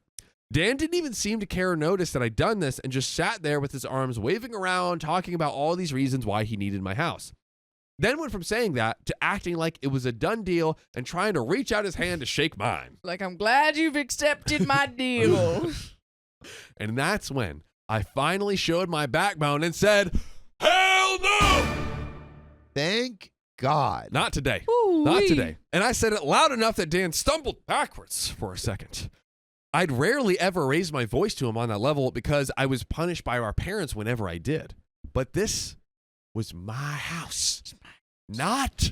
Dan didn't even seem to care or notice that I'd done this and just sat there with his arms waving around, talking about all these reasons why he needed my house. Then went from saying that to acting like it was a done deal and trying to reach out his hand to shake mine. Like, I'm glad you've accepted my deal. And that's when I finally showed my backbone and said, hell no! Thank God. Not today. Ooh-wee. Not today. And I said it loud enough that Dan stumbled backwards for a second. I'd rarely ever raise my voice to him on that level because I was punished by our parents whenever I did. But this was my house, not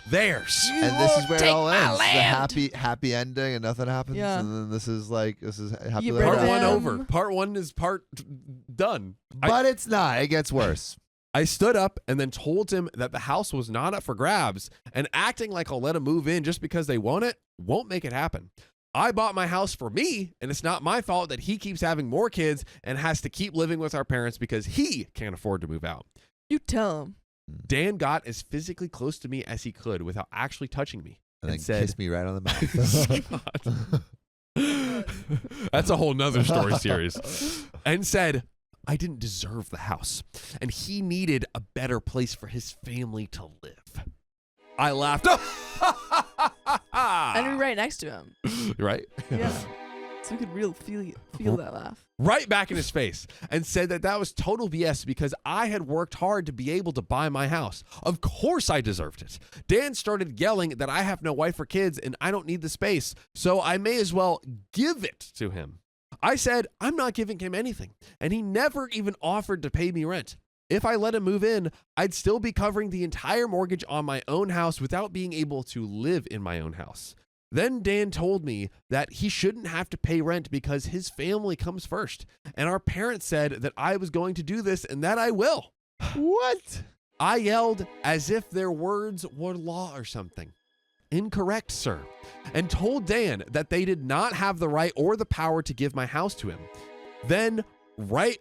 theirs. And this is where it all ends. The land. happy ending and nothing happy. Yeah. And then this is happy You ever Part bring one after. them. over. Part one is done. But it's not. It gets worse. I stood up and then told him that the house was not up for grabs, and acting like I'll let him move in just because they want it won't make it happen. I bought my house for me, and it's not my fault that he keeps having more kids and has to keep living with our parents because he can't afford to move out. You tell him. Dan got as physically close to me as he could without actually touching me And then said, kiss me right on the mouth. That's a whole nother story series. And said, I didn't deserve the house, and he needed a better place for his family to live. I laughed. And you're right next to him. Right? Yeah. So we could feel that laugh. Right back in his face, and said that was total BS because I had worked hard to be able to buy my house. Of course I deserved it. Dan started yelling that I have no wife or kids and I don't need the space, so I may as well give it to him. I said I'm not giving him anything, and he never even offered to pay me rent. If I let him move in, I'd still be covering the entire mortgage on my own house without being able to live in my own house. Then Dan told me that he shouldn't have to pay rent because his family comes first, and our parents said that I was going to do this and that I will. What? I yelled as if their words were law or something. Incorrect, sir, and told Dan that they did not have the right or the power to give my house to him. Then right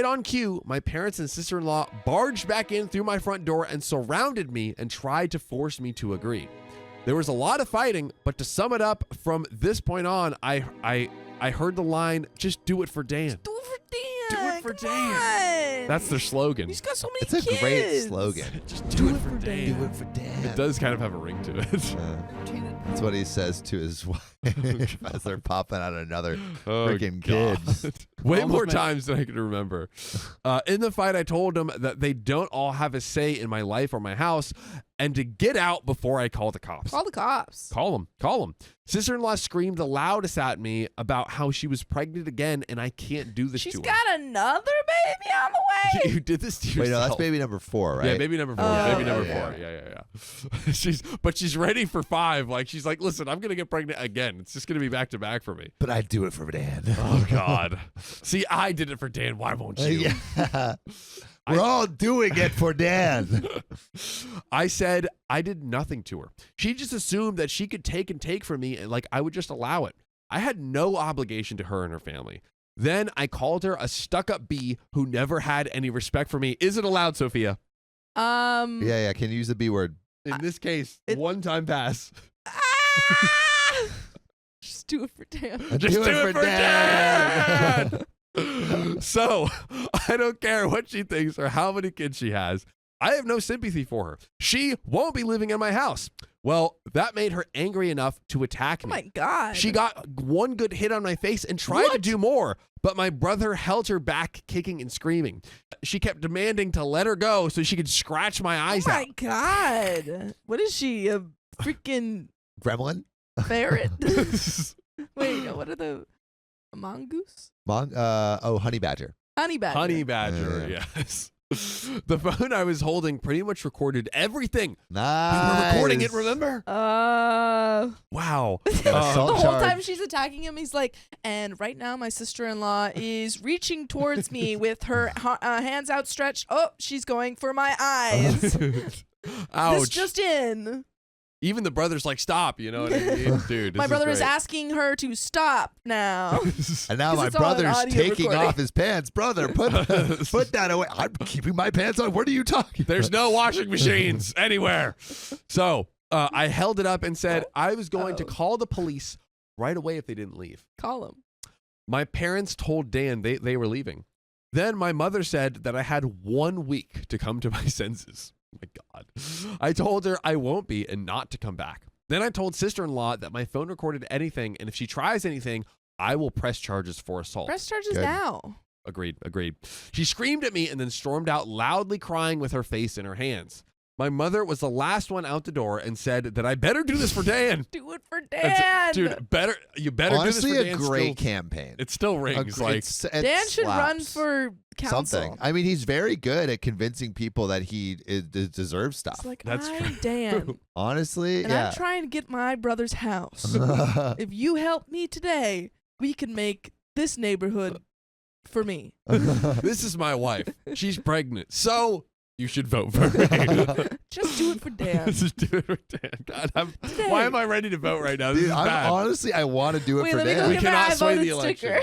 on cue, my parents and sister-in-law barged back in through my front door and surrounded me and tried to force me to agree. There was a lot of fighting, but to sum it up, from this point on, I heard the line, just do it for Dan. Do it for Dan. Do it for Come Dan. on. That's their slogan. He's got so many It's kids. a great slogan. Just do it for Dan. Do it for Dan. It does kind of have a ring to it. That's what he says to his wife as they're popping out another Oh, freaking God. kids. Way Almost more made- times than I can remember. In the fight, I told them that they don't all have a say in my life or my house, and to get out before I call the cops. Call the cops. Call them. Sister-in-law screamed the loudest at me about how she was pregnant again and I can't do this She's to her. got another baby on the way. You did this to yourself. Wait, no, that's baby number 4, right? Yeah, baby number 4. Oh, baby number yeah. 4. Yeah. She's ready for 5. Like she's like, listen, I'm gonna get pregnant again. It's just gonna be back to back for me. But I'd do it for Dan. Oh God. See, I did it for Dan. Why won't you? Yeah. We're all doing it for Dan. I said I did nothing to her. She just assumed that she could take from me and like I would just allow it. I had no obligation to her and her family. Then I called her a stuck-up bee who never had any respect for me. Is it allowed, Sophia? Yeah. Can you use the B word? In this case, it- one time pass. Just do it for Dan. Just do it for Dan. So, I don't care what she thinks or how many kids she has. I have no sympathy for her. She won't be living in my house. Well, that made her angry enough to attack Oh me. my God. She got one good hit on my face and tried to do more, but my brother held her back, kicking and screaming. She kept demanding to let her go so she could scratch my eyes Oh out. my God. What is she? A freaking Gremlin? ferret? Wait, what are the mongoose? Honey badger. Honey badger. Honey badger, yes. The phone I was holding pretty much recorded everything. Nice. We were recording it, remember? Wow. Yeah, The assault whole charge. time she's attacking him, he's like, and right now my sister-in-law is reaching towards me with her hands outstretched. Oh, she's going for my eyes. Ouch. This just in. Even the brother's like, stop, you know what I mean? Dude, My brother is great. asking her to stop now. And now 'Cause my it's all an brother's audio taking recording. off his pants. Brother, put that away. I'm keeping my pants on. What are you talking There's about? no washing machines anywhere. So I held it up and said I was going to call the police right away if they didn't leave. Call him. My parents told Dan they were leaving. Then my mother said that I had 1 week to come to my senses. Oh my God. I told her I won't be and not to come back. Then I told sister-in-law that my phone recorded anything, and if she tries anything, I will press charges for assault. Press charges Good. now. Agreed. She screamed at me and then stormed out loudly crying with her face in her hands. My mother was the last one out the door and said that I better do this for Dan. Do it for That's- Dan. Dude, you better Honestly, do this for a Dan. great campaign. It still rings. Like, It Dan should run slaps. for council. Something. I mean, he's very good at convincing people that he deserves stuff. It's like, That's I'm true. Dan, Honestly, and yeah. I'm trying to get my brother's house. If you help me today, we can make this neighborhood for me. this is my wife. She's pregnant. So you should vote for me. Just do it for Dan. Just do it for Dan. God, Today. why am I ready to vote right now? This Dude, is bad. honestly, I want to do it Wait, for let me go Dan. We get my cannot I sway the voted sticker.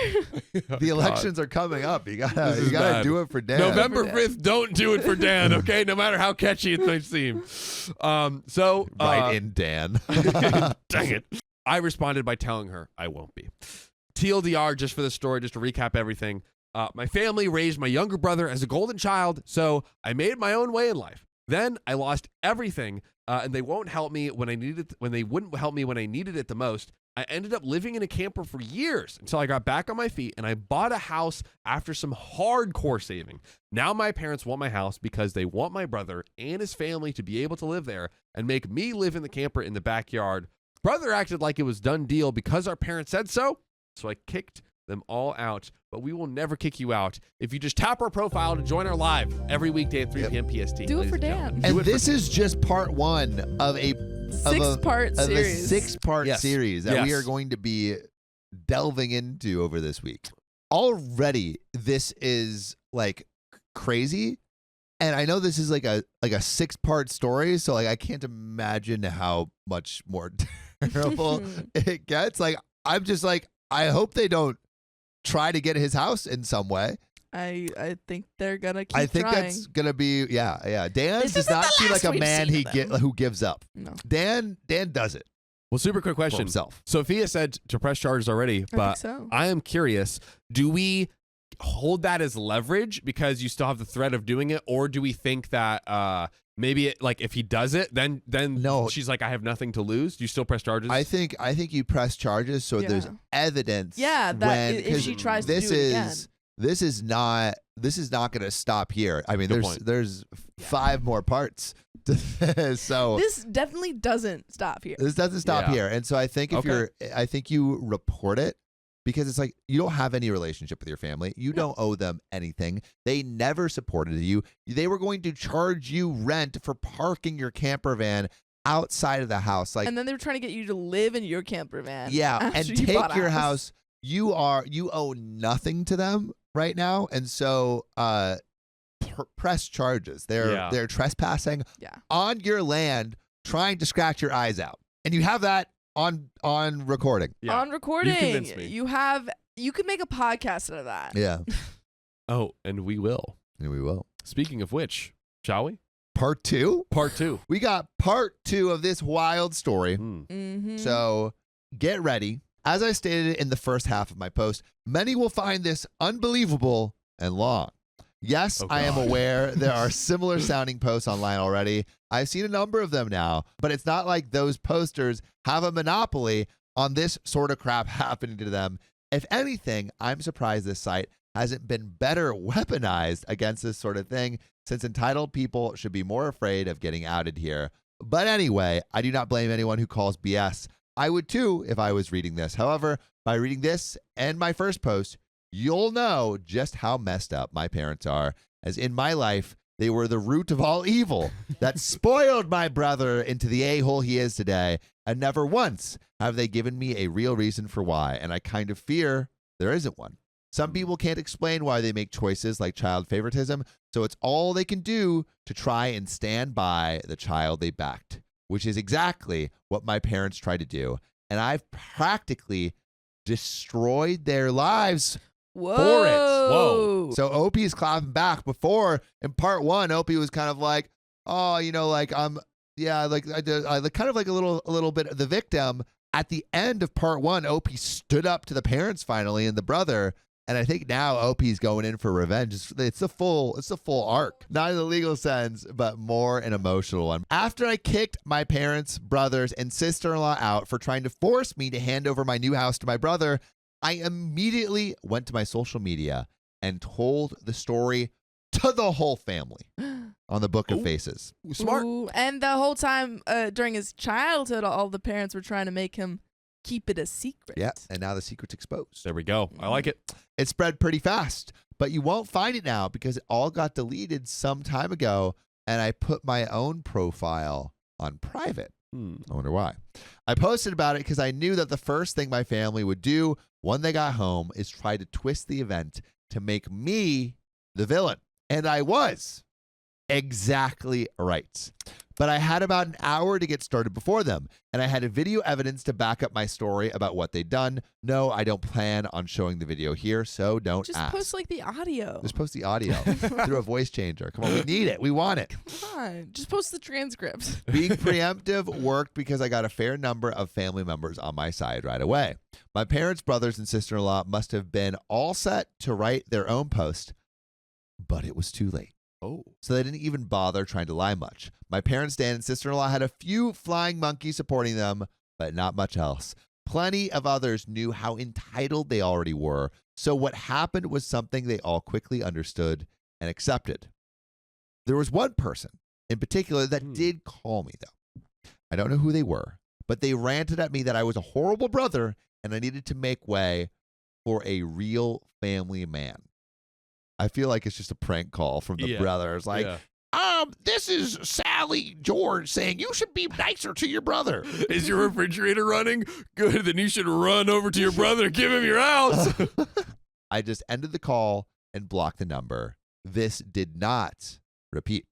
election. The elections are coming up. You This gotta is bad. do it for Dan. November Dan. 5th, don't do it for Dan, okay? No matter how catchy it may seem. Right in Dan. Dang it. I responded by telling her I won't be. TLDR, just for the story, just to recap everything. My family raised my younger brother as a golden child, so I made my own way in life. Then I lost everything, and they won't help me when I needed. When they wouldn't help me when I needed it the most. I ended up living in a camper for years until I got back on my feet, and I bought a house after some hardcore saving. Now my parents want my house because they want my brother and his family to be able to live there and make me live in the camper in the backyard. Brother acted like it was done deal because our parents said so I kicked them all out. But we will never kick you out if you just tap our profile to join our live every weekday at 3 p.m. PST. Do it ladies for and Dan. gentlemen. And Do it for this is just part one of a Six-part series. a 6-part Yes. series that we Yes. are going to be delving into over this week. Already, this is like crazy, and I know this is like a 6-part story, so like I can't imagine how much more terrible it gets. Like I'm just like I hope they don't try to get his house in some way. I think they're gonna keep I think trying. that's gonna be yeah. Dan This does isn't not the seem last like a we've man seen of them. who gives up. No. Dan does it Well, super quick for question. himself. Sophia said to press charges already, I but think so. I am curious, do we hold that as leverage because you still have the threat of doing it, or do we think that maybe it, like if he does it, then No. she's like, I have nothing to lose? Do you still press charges? I think you press charges so there's Yeah. evidence. Yeah, that when, if 'cause she tries to this do it is this is not going to stop here. I mean, Good point. there's 5 more parts to this. So This definitely doesn't stop here. this doesn't stop Yeah. here. And so I think Okay. I think you report it because it's like you don't have any relationship with your family. You don't owe them anything. They never supported you. They were going to charge you rent for parking your camper van outside of the house. Like, And then they were trying to get you to live in your camper van. yeah, after and you bought take a your house. You owe nothing to them right now. And so press charges. They're trespassing Yeah. on your land, trying to scratch your eyes out. And you have that on recording. Yeah. On recording. convinced me. You could make a podcast out of that. Yeah. Oh, and we will. And we will. Speaking of which, shall we? Part 2? Part 2. We got part 2 of this wild story. Mm-hmm. So get ready. As I stated in the first half of my post, many will find this unbelievable and long. Yes, Oh, I am God. aware there are similar sounding posts online already. I've seen a number of them now, but it's not like those posters have a monopoly on this sort of crap happening to them. If anything, I'm surprised this site hasn't been better weaponized against this sort of thing, since entitled people should be more afraid of getting outed here. But anyway, I do not blame anyone who calls BS. I would too if I was reading this. However, by reading this and my first post, you'll know just how messed up my parents are, as in my life, they were the root of all evil that spoiled my brother into the a-hole he is today, and never once have they given me a real reason for why, and I kind of fear there isn't one. Some people can't explain why they make choices like child favoritism, so it's all they can do to try and stand by the child they backed, which is exactly what my parents tried to do, and I've practically destroyed their lives Whoa. for it. Whoa. So Opie is clapping back. Before, in part 1, Opie was kind of like, oh, like yeah, like I kind of like a little bit of the victim. At the end of part 1, Opie stood up to the parents finally and the brother. And I think now Opie's going in for revenge. It's the full arc, not in the legal sense, but more an emotional one. After I kicked my parents, brothers, and sister-in-law out for trying to force me to hand over my new house to my brother, I immediately went to my social media and told the story to the whole family on the Book of Ooh. Faces. Smart. Ooh, and the whole time during his childhood, all the parents were trying to make him keep it a secret. Yeah, and now the secret's exposed. There we go. I like it. It spread pretty fast, but you won't find it now because it all got deleted some time ago, and I put my own profile on private. I wonder why. I posted about it because I knew that the first thing my family would do when they got home is try to twist the event to make me the villain. And I was exactly right. But I had about an hour to get started before them, and I had a video evidence to back up my story about what they'd done. No, I don't plan on showing the video here, so don't Just ask. post like the audio. Just post the audio through a voice changer. Come on, we need it. We want it. Come on. Just post the transcript. Being preemptive worked because I got a fair number of family members on my side right away. My parents, brothers, and sister-in-law must have been all set to write their own post, but it was too late. Oh. So they didn't even bother trying to lie much. My parents, Dan, and sister-in-law had a few flying monkeys supporting them, but not much else. Plenty of others knew how entitled they already were, so what happened was something they all quickly understood and accepted. There was one person in particular that did call me, though. I don't know who they were, but they ranted at me that I was a horrible brother and I needed to make way for a real family man. I feel like it's just a prank call from the brothers. Like, this is Sally George saying you should be nicer to your brother. Is your refrigerator running? Good, then you should run over to your brother and give him your house. I just ended the call and blocked the number. This did not repeat.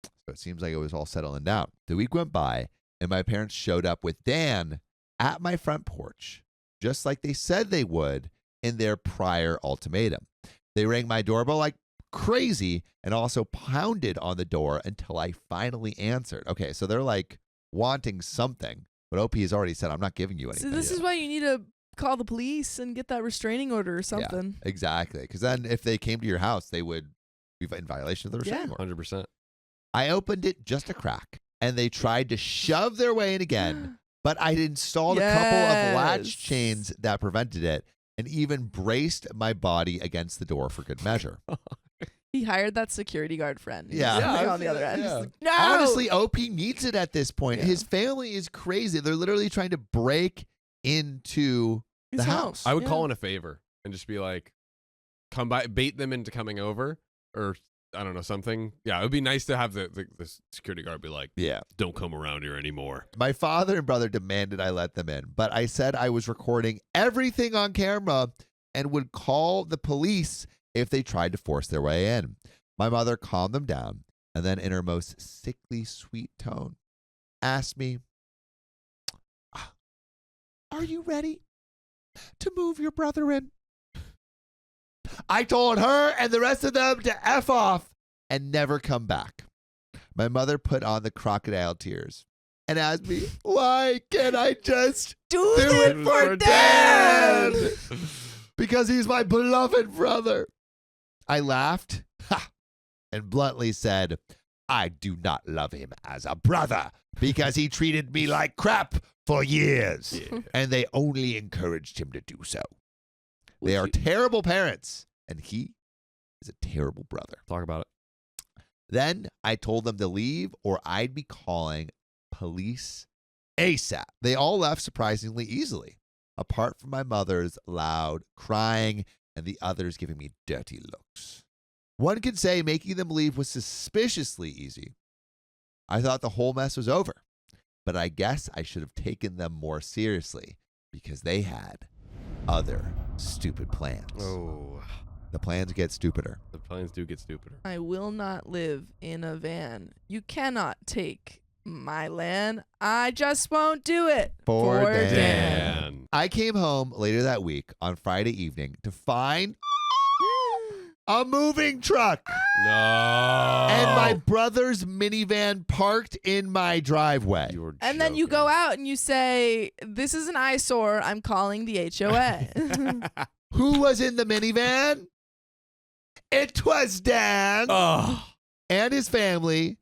So it seems like it was all settling down. The week went by, and my parents showed up with Dan at my front porch, just like they said they would in their prior ultimatum. They rang my doorbell like crazy and also pounded on the door until I finally answered. Okay, so they're like wanting something, but OP has already said, I'm not giving you anything. So this is why you need to call the police and get that restraining order or something. Yeah, exactly. Because then if they came to your house, they would be in violation of the restraining order. 100%. I opened it just a crack, and they tried to shove their way in again, but I'd installed a couple of latch chains that prevented it, and even braced my body against the door for good measure. He hired that security guard friend. He's Yeah. sitting Yeah, on the other end. yeah. Just like, no. Honestly, OP needs it at this point. Yeah. His family is crazy. They're literally trying to break into His the house. I would Yeah. call in a favor and just be like, come by, bait them into coming over, or I don't know, something. Yeah, it would be nice to have the security guard be like, Yeah. don't come around here anymore. My father and brother demanded I let them in, but I said I was recording everything on camera and would call the police if they tried to force their way in. My mother calmed them down and then, in her most sickly sweet tone, asked me, "Are you ready to move your brother in?" I told her and the rest of them to F off and never come back. My mother put on the crocodile tears and asked me, "Why can't I just do do it it for for Dad. Dad? Because he's my beloved brother." I laughed and bluntly said, "I do not love him as a brother because he treated me like crap for years, and they only encouraged him to do so. They are terrible parents, and he is a terrible brother." Talk about it. Then I told them to leave or I'd be calling police ASAP. They all left surprisingly easily, apart from my mother's loud crying and the others giving me dirty looks. One could say making them leave was suspiciously easy. I thought the whole mess was over, but I guess I should have taken them more seriously because they had other stupid plans. Oh, The plans get stupider. the plans do get stupider. I will not live in a van. You cannot take my land. I just won't do it. For Dan. Dan. I came home later that week on Friday evening to find a moving truck No. and my brother's minivan parked in my driveway. You were And then you go out and you say, "This is an eyesore. I'm calling the HOA." Who was in the minivan? It was Dan Oh, and his family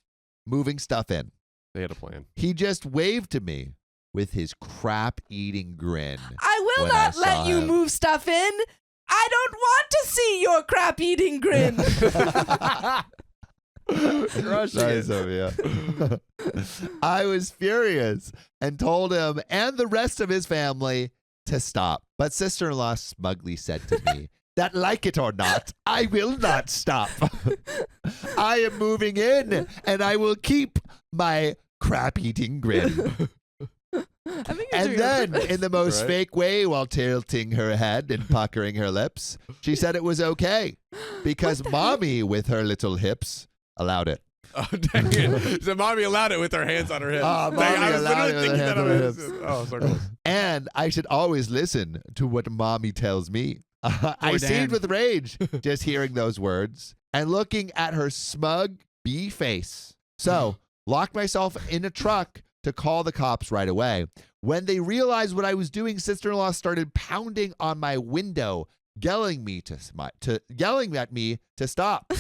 moving stuff in. they had a plan. He just waved to me with his crap-eating grin. I will When I not let saw you him. move stuff in. I don't want to see your crap eating grin. Nice of you. I was furious and told him and the rest of his family to stop. But sister-in-law smugly said to me that, like it or not, I will not stop. I am moving in and I will keep my crap-eating grin. I think you're And doing then, it. in the most Right. fake way, while tilting her head and puckering her lips, she said it was okay because mommy, with her little hips, allowed it. Oh, dang it. So mommy allowed it with her hands on her hips. Ah, Dang, mommy I was allowed literally it with thinking her that hands on on her his- hips. Oh, so close. And I should always listen to what mommy tells me. I Poor seethed Dan. with rage just hearing those words and looking at her smug bee face. So, locked myself in a truck to call the cops right away. When they realized what I was doing, sister-in-law started pounding on my window, yelling at me to stop.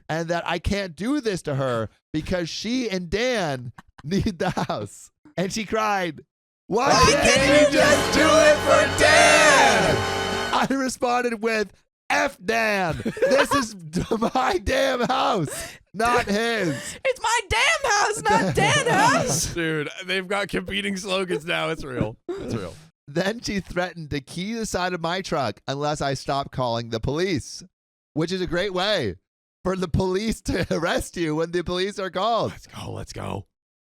And that I can't do this to her because she and Dan need the house. And she cried, "Why can't you just do it for Dan?" I responded with, "F Dan. This is my damn house, not his." It's my damn house, not Dan house. Dude, they've got competing slogans now. It's real. It's real. Then she threatened to key the side of my truck unless I stopped calling the police, which is a great way for the police to arrest you when the police are called. Let's go. Let's go.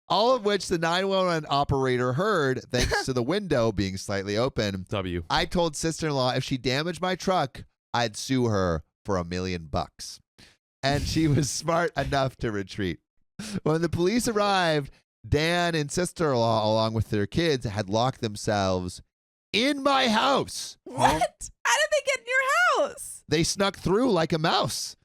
All of which the 911 operator heard thanks to the window being slightly open. W. I told sister-in-law if she damaged my truck, I'd sue her for $1 million. And she was smart enough to retreat. When the police arrived, Dan and sister-in-law, along with their kids, had locked themselves in my house. What? How did they get in your house? They snuck through like a mouse.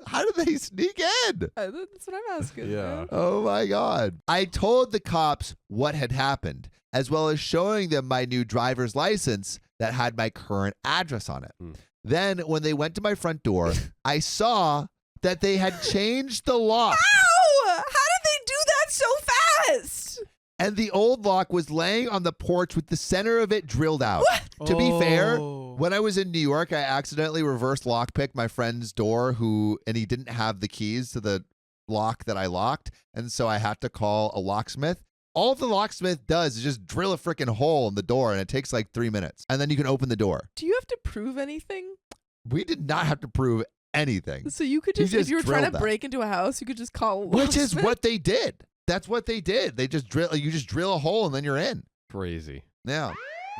How did they sneak in? That's what I'm asking. Yeah. man. Oh my God. I told the cops what had happened, as well as showing them my new driver's license that had my current address on it. Mm. Then, when they went to my front door, I saw that they had changed the lock. Ow! How did they do that so fast? And the old lock was laying on the porch with the center of it drilled out. To be fair, Oh. when I was in New York, I accidentally reverse lockpicked my friend's door and he didn't have the keys to the lock that I locked. And so I had to call a locksmith. All the locksmith does is just drill a freaking hole in the door, and it takes like 3 minutes. And then you can open the door. Do you have to prove anything? We did not have to prove anything, So you could He just, if just you were trying to drilled that. break into a house, you could just call a which is locksmith. what they did. That's what they did. They just drill. You just drill a hole and then you're in. Crazy. Yeah,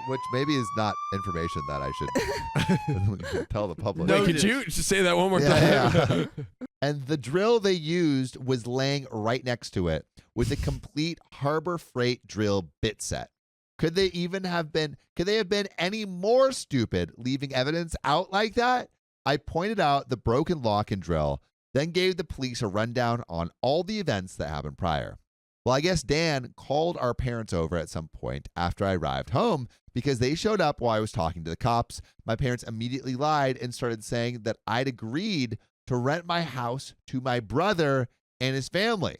which maybe is not information that I should tell the public. Wait, No, could it you just say that one more Yeah, time? yeah. And the drill they used was laying right next to it with a complete Harbor Freight drill bit set. Could they have been any more stupid leaving evidence out like that? I pointed out the broken lock and drill, then gave the police a rundown on all the events that happened prior. Well, I guess Dan called our parents over at some point after I arrived home because they showed up while I was talking to the cops. My parents immediately lied and started saying that I'd agreed to rent my house to my brother and his family.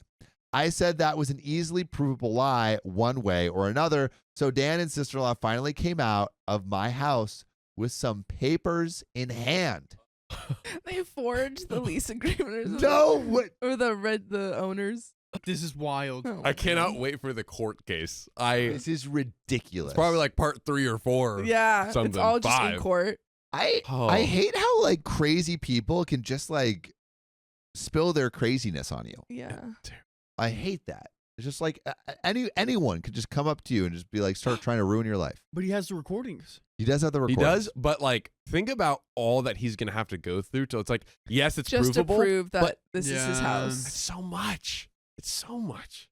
I said that was an easily provable lie one way or another, so Dan and sister-in-law finally came out of my house with some papers in hand. They forged the lease agreement or something. No, what? Or the owners. This is wild. Oh, I cannot wait for the court case. This is ridiculous. It's probably like part 3 or 4. Yeah, it's something. all just 5. in court. Oh. I hate how like crazy people can just like spill their craziness on you. Yeah. I hate that. It's just like anyone could just come up to you and just be like, start trying to ruin your life. But he has the recordings. He does have the He recordings. does, but like, think about all that he's gonna have to go through. So it's like, yes, it's Just provable. to prove that but this is his Yeah. house. it's so much. It's so much.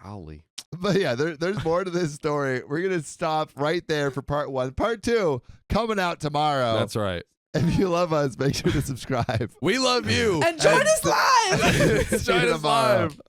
Golly. But yeah, there's more to this story. We're going to stop right there for part 1. Part 2 coming out tomorrow. That's right. If you love us, make sure to subscribe. We love you. And join us live! See you Join us tomorrow. live.